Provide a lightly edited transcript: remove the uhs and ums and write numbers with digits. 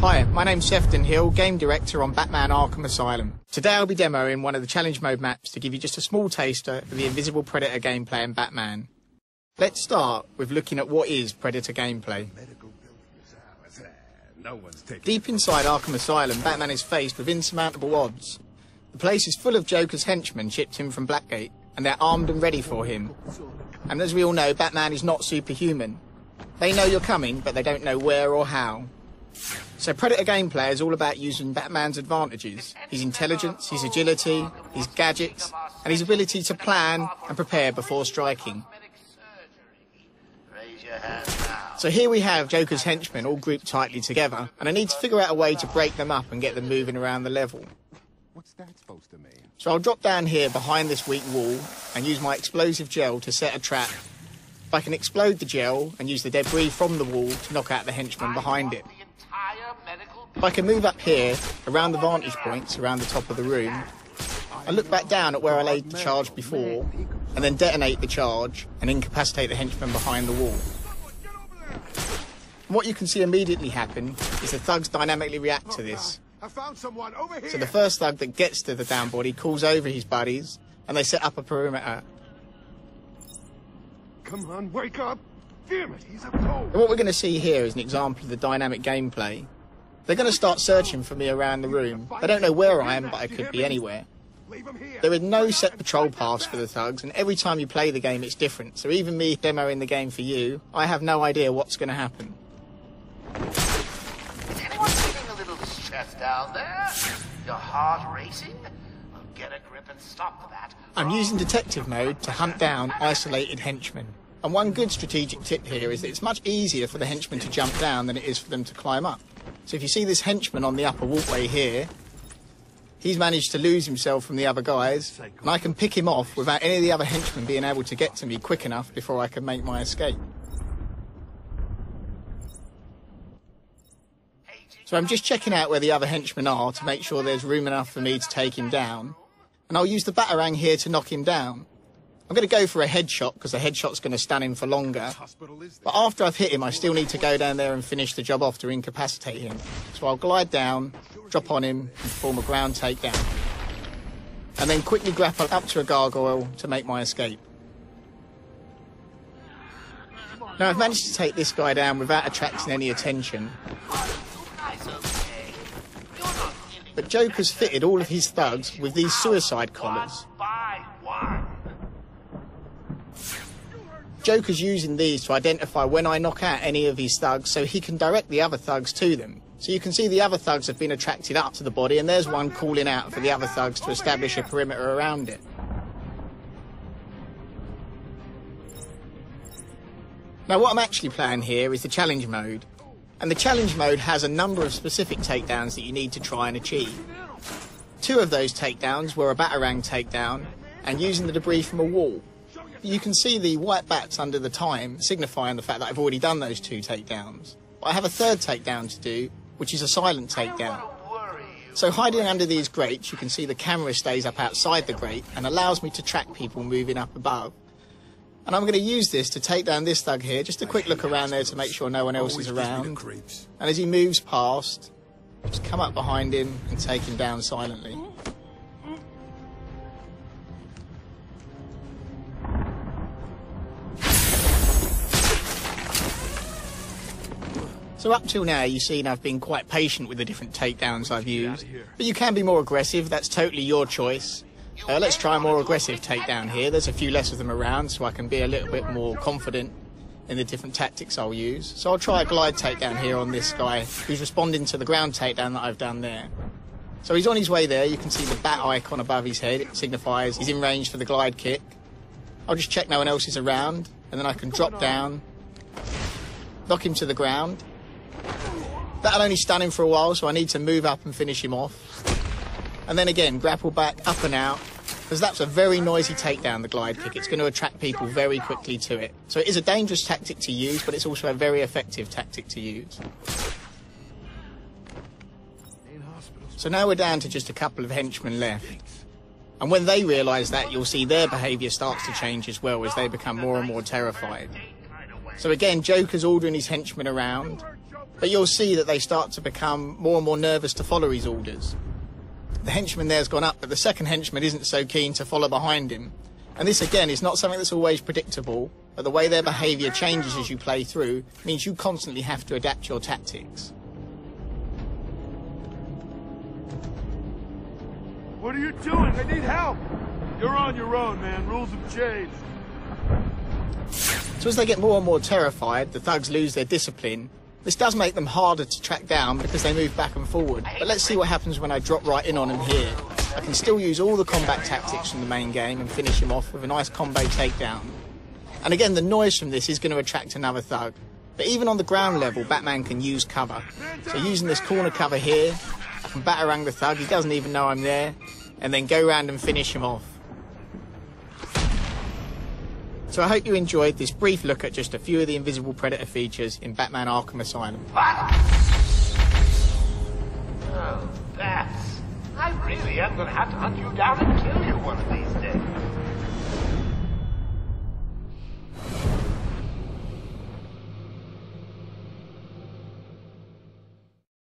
Hi, my name's Sefton Hill, Game Director on Batman Arkham Asylum. Today I'll be demoing one of the challenge mode maps to give you just a small taster of the Invisible Predator gameplay in Batman. Let's start with looking at what is Predator gameplay. Deep inside Arkham Asylum, Batman is faced with insurmountable odds. The place is full of Joker's henchmen shipped in from Blackgate, and they're armed and ready for him. And as we all know, Batman is not superhuman. They know you're coming, but they don't know where or how. So Predator gameplay is all about using Batman's advantages, his intelligence, his agility, his gadgets, and his ability to plan and prepare before striking. So here we have Joker's henchmen all grouped tightly together, and I need to figure out a way to break them up and get them moving around the level. What's that supposed to mean? So I'll drop down here behind this weak wall and use my explosive gel to set a trap. I can explode the gel and use the debris from the wall to knock out the henchmen behind it. I can move up here, around the vantage points, around the top of the room. I look back down at where I laid the charge before, and then detonate the charge and incapacitate the henchmen behind the wall. And what you can see immediately happen is the thugs dynamically react to this. So the first thug that gets to the down body calls over his buddies, and they set up a perimeter. Come on, wake up! Damn it, he's a fool! And what we're going to see here is an example of the dynamic gameplay. They're going to start searching for me around the room. They don't know where I am, but I could be anywhere. There are no set patrol paths for the thugs, and every time you play the game it's different. So even me demoing the game for you, I have no idea what's going to happen. Is anyone feeling a little distressed down there? Your heart racing? Well, get a grip and stop that. I'm using detective mode to hunt down isolated henchmen. And one good strategic tip here is that it's much easier for the henchmen to jump down than it is for them to climb up. So if you see this henchman on the upper walkway here, he's managed to lose himself from the other guys, and I can pick him off without any of the other henchmen being able to get to me quick enough before I can make my escape. So I'm just checking out where the other henchmen are to make sure there's room enough for me to take him down, and I'll use the Batarang here to knock him down. I'm going to go for a headshot because the headshot's going to stun him for longer. But after I've hit him, I still need to go down there and finish the job off to incapacitate him. So I'll glide down, drop on him, and perform a ground takedown. And then quickly grapple up to a gargoyle to make my escape. Now I've managed to take this guy down without attracting any attention. But Joker's fitted all of his thugs with these suicide collars. Joker's using these to identify when I knock out any of his thugs so he can direct the other thugs to them. So you can see the other thugs have been attracted up to the body, and there's one calling out for the other thugs to establish a perimeter around it. Now what I'm actually playing here is the challenge mode. And the challenge mode has a number of specific takedowns that you need to try and achieve. 2 of those takedowns were a Batarang takedown and using the debris from a wall. You can see the white bats under the time, signifying the fact that I've already done those 2 takedowns. But I have a 3rd takedown to do, which is a silent takedown. So hiding under these grates, you can see the camera stays up outside the grate and allows me to track people moving up above. And I'm going to use this to take down this thug here, just a quick look around there to make sure no one else is around. And as he moves past, just come up behind him and take him down silently. So up till now, you've seen I've been quite patient with the different takedowns I've used. But you can be more aggressive, that's totally your choice. Let's try a more aggressive takedown here. There's a few less of them around, so I can be a little bit more confident in the different tactics I'll use. So I'll try a glide takedown here on this guy, who's responding to the ground takedown that I've done there. So he's on his way there. You can see the bat icon above his head. It signifies he's in range for the glide kick. I'll just check no one else is around, and then I can drop down, knock him to the ground. That'll only stun him for a while, so I need to move up and finish him off. And then again, grapple back, up and out, because that's a very noisy takedown, the glide kick. It's going to attract people very quickly to it. So it is a dangerous tactic to use, but it's also a very effective tactic to use. So now we're down to just a couple of henchmen left. And when they realise that, you'll see their behaviour starts to change as well as they become more and more terrified. So again, Joker's ordering his henchmen around. but you'll see that they start to become more and more nervous to follow his orders. The henchman there's gone up, but the second henchman isn't so keen to follow behind him. And this again is not something that's always predictable, but the way their behaviour changes as you play through means you constantly have to adapt your tactics. What are you doing? I need help! You're on your own, man. Rules have changed. So as they get more and more terrified, the thugs lose their discipline. This does make them harder to track down because they move back and forward. But let's see what happens when I drop right in on him here. I can still use all the combat tactics from the main game and finish him off with a nice combo takedown. And again, the noise from this is going to attract another thug. But even on the ground level, Batman can use cover. So using this corner cover here, I can batarang the thug, he doesn't even know I'm there, and then go round and finish him off. So I hope you enjoyed this brief look at just a few of the Invisible Predator features in Batman Arkham Asylum. Oh, Bats. I really am going to have to hunt you down and kill you one of these